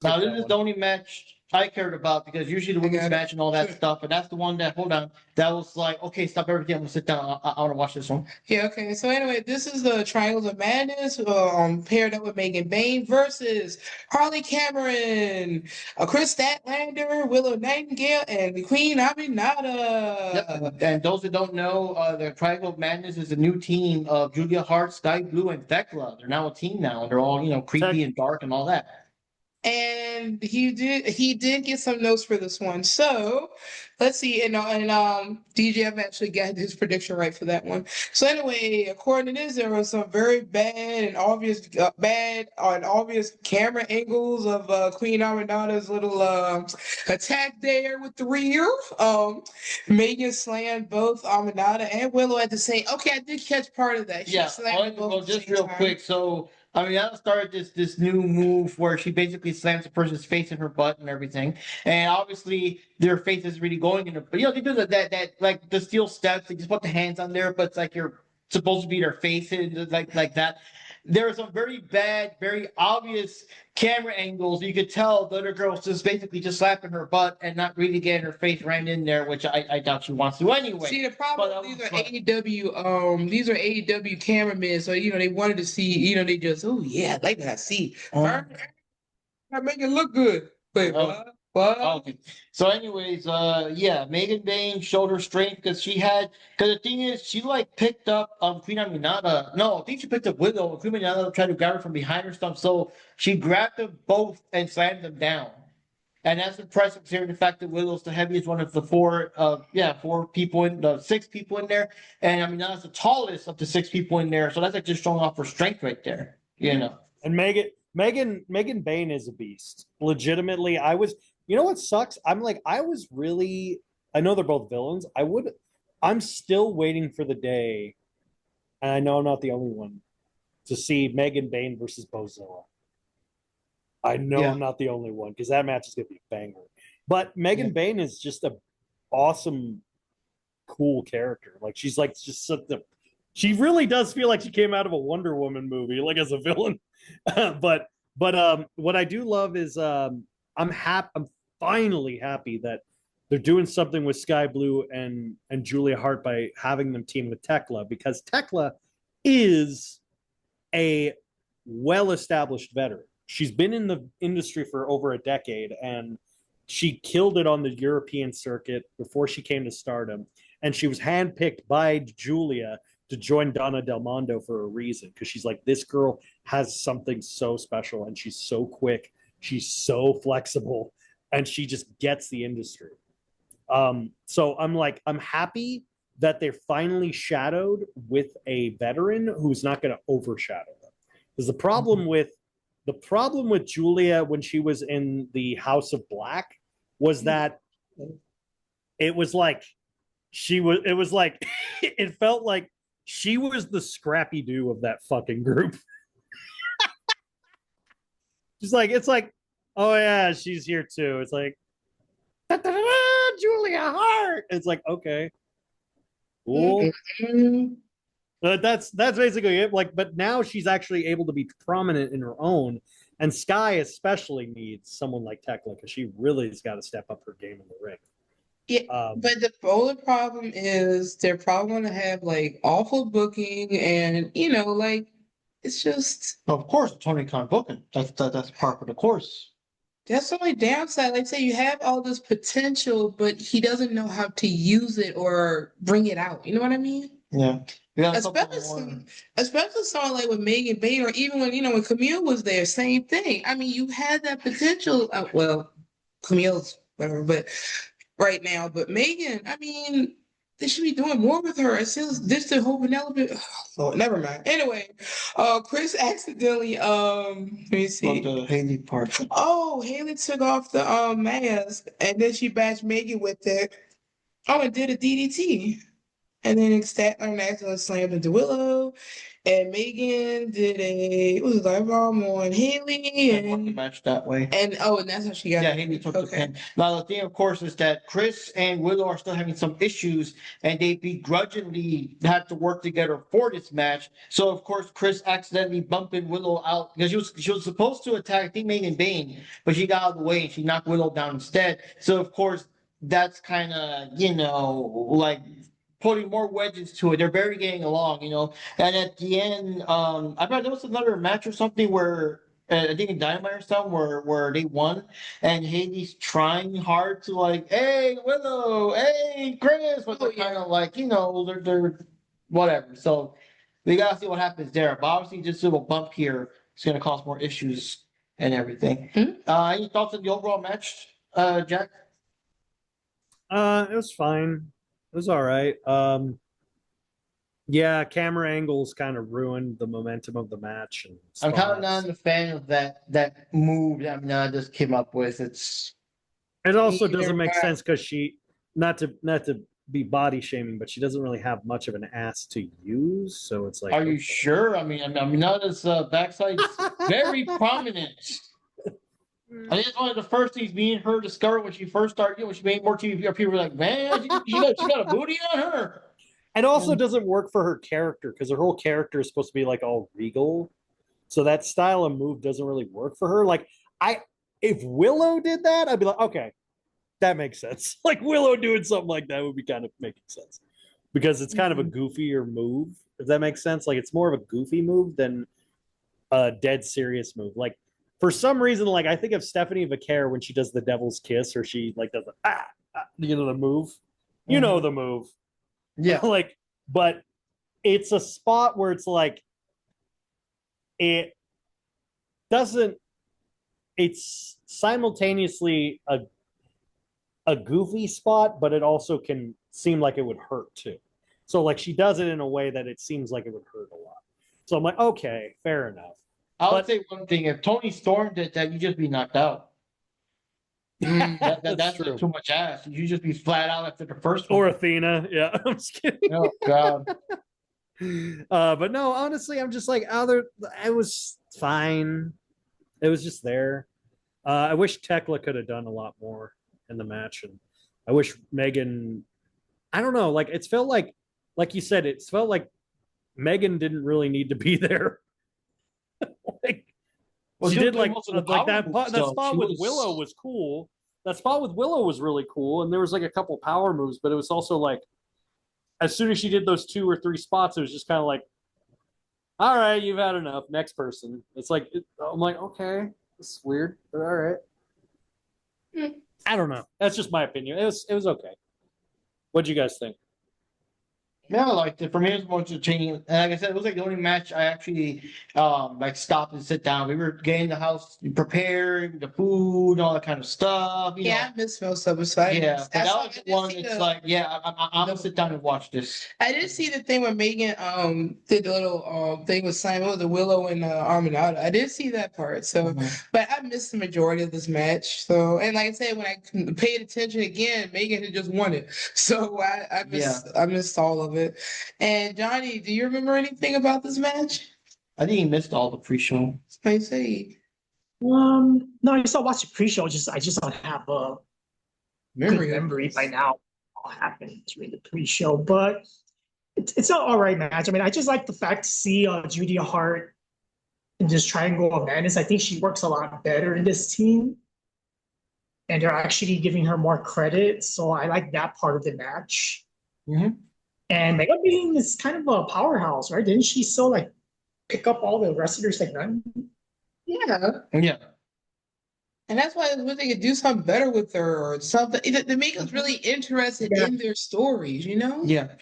Now, pick this that is one. the only match I cared about because usually the women's match and all that stuff, and that's the one that, hold on, that was like, okay, stop everything. I'm gonna sit down. I want to watch this one. Yeah, okay. So anyway, this is the Triangles of Madness, paired up with Megan Bayne versus Harley Cameron, Kris Statlander, Willow Nightingale, and Queen Aminata. Yep. And those that don't know, the Triangle of Madness is a new team of Julia Hart, Sky Blue, and Thekla. They're now a team now, and they're all creepy and dark and all that. And he did get some notes for this one. So let's see. And DJF actually got his prediction right for that one. So anyway, according to this, there was some very bad and obvious camera angles of Queen Aminata's little attack there with the rear. Megan slammed both Aminata and Willow at the same. Okay, I did catch part of that. Yeah. Well, just real quick. So Aminata started this new move where she basically slams a person's face in her butt and everything, and obviously their face is really going in. But they do that like the steel steps. They just put the hands on there, but it's like you're supposed to be their face like that. There are some very bad, very obvious camera angles. You could tell the other girl's just basically just slapping her butt and not really getting her face right in there, which I doubt she wants to anyway. See, the problem these are AEW, these are AEW cameramen, so they wanted to see, they just, oh yeah, I'd like to see. I make it look good. Wait, what? Okay. So, anyways, Megan Bayne showed her strength because the thing is, she picked up Queen Aminata. No, I think she picked up Willow. Queen Aminata tried to grab her from behind her stuff, so she grabbed them both and slammed them down. And that's impressive considering the fact that Willow's the heaviest one of the six people in there, and Aminata's the tallest of the six people in there. So that's just showing off her strength right there. And Megan Bayne is a beast. Legitimately, you know what sucks? I know they're both villains. I'm still waiting for the day, and I know I'm not the only one, to see Megan Bayne versus Bozilla. I know I'm not the only one because that match is going to be a banger. But Megan Bayne is just an awesome, cool character. She's just something. She really does feel like she came out of a Wonder Woman movie, as a villain. But what I do love is I'm finally happy that they're doing something with Sky Blue and Julia Hart by having them team with Thekla, because Thekla is a well-established veteran. She's been in the industry for over a decade, and she killed it on the European circuit before she came to Stardom. And she was handpicked by Julia to join Donna Del Mondo for a reason, because she's like, this girl has something so special, and she's so quick, she's so flexible, and she just gets the industry. So I'm happy that they're finally shadowed with a veteran who's not going to overshadow them. Because the problem with Julia when she was in the House of Black was that it felt like she was the Scrappy Doo of that fucking group. It's like, oh yeah, she's here too. It's like, Julia Hart. It's like, okay, cool. That's basically it. But now she's actually able to be prominent in her own, and Sky especially needs someone like Thekla, because she really has got to step up her game in the ring. Yeah, but the only problem is they're probably going to have awful booking, and it's just. Of course, Tony Khan booking. That's part of the course. That's the only downside. Like, say you have all this potential, but he doesn't know how to use it or bring it out. You know what I mean? Yeah. Especially someone like with Megan Bayne, or even when Camille was there, same thing. I mean, you had that potential. Well, Camille's whatever, but right now, but Megan, I mean, they should be doing more with her. It seems this the whole Penelope. Oh, never mind. Anyway, Kris accidentally let me see. The Haley part. Oh, Haley took off the mask, and then she bashed Megan with it. Oh, and did a DDT. And then Statlander accidentally slammed into Willow. And Megan did a what was it, live bomb on Haley And won the and match that way. and that's how she got Yeah, it. Haley took the pin. Now the thing, of course, is that Kris and Willow are still having some issues, and they begrudgingly had to work together for this match. So of course, Kris accidentally bumping Willow out because she was supposed to attack teammate and Bayne, but she got out of the way and she knocked Willow down instead. So of course, that's kind of like putting more wedges to it. They're barely getting along, And at the end, I thought there was another match or something where I think in Dynamite or something where they won, and Haley's trying hard to like, hey Willow, hey Kris, but they're kind of like, they're whatever. So we gotta see what happens there. But obviously, just a little bump here is gonna cause more issues and everything. Any thoughts on the overall match, Jack? It was fine. It was all right. Yeah, camera angles kind of ruined the momentum of the match. And I'm kind of spots. not a fan of that move that Aminata just came up with. It also Either doesn't make way. sense because she not to be body shaming, but she doesn't really have much of an ass to use. So it's like, Are you sure? I mean, Aminata's backside is very prominent. I think it's one of the first things me and her discovered when she first started, when she made more TV. People were like, man, she got a booty on her. It also doesn't work for her character because her whole character is supposed to be like all regal. So that style of move doesn't really work for her. Like if Willow did that, I'd be like, okay, that makes sense. Like Willow doing something like that would be kind of making sense because it's kind of a goofier move. If that makes sense, like it's more of a goofy move than a dead serious move. Like for some reason, like I think of Stephanie Vaquer when she does the devil's kiss or she like does the move. You know the move. Yeah. Like, but it's a spot where it's like it doesn't. It's simultaneously a goofy spot, but it also can seem like it would hurt too. So like she does it in a way that it seems like it would hurt a lot. So I'm like, okay, fair enough. I would say one thing: if Tony Storm did that, you'd just be knocked out. That's true. too much ass. You just be flat out after the first one. Or Athena, yeah. I'm just kidding. Oh God. But no, honestly, I'm just like, it was fine. It was just there. I wish Tekla could have done a lot more in the match, and I wish Megan. I don't know, like it's felt like you said, it felt like Megan didn't really need to be there. Like she did like that spot with Willow was cool. That spot with Willow was really cool, and there was like a couple power moves, but it was also like as soon as she did those 2 or 3 spots, it was just kind of like, all right, you've had enough. Next person. It's like I'm like, okay, this is weird, but all right. I don't know. That's just my opinion. It was okay. What'd you guys think? Yeah, I liked it. For me, it was more entertaining. And like I said, it was like the only match I actually like stopped and sit down. We were getting the house prepared, the food, all that kind of stuff. You know. I missed most of it. So Yeah, but that was the one that's like, yeah, I'm gonna sit down and watch this. I did see the thing where Megan did the little thing with Simon, the Willow and Aminata. I did see that part. So, but I missed the majority of this match. So, and like I said, when I paid attention again, Megan had just won it. So I missed all of it. And Johnny, do you remember anything about this match? I think he missed all the pre-show. I say. No, I still watched the pre-show. I just don't have a memory by now. What happened during the pre-show, but it's an all right match. I mean, I just like the fact to see Judy Hart in this Triangle of Madness. I think she works a lot better in this team, and they're actually giving her more credit. So I like that part of the match. And Mega Bean is kind of a powerhouse, right? Didn't she still like pick up all the wrestlers like none? Yeah. Yeah. And that's why I wish they could do something better with her or something. To make us really interested in their stories, you know? Yeah.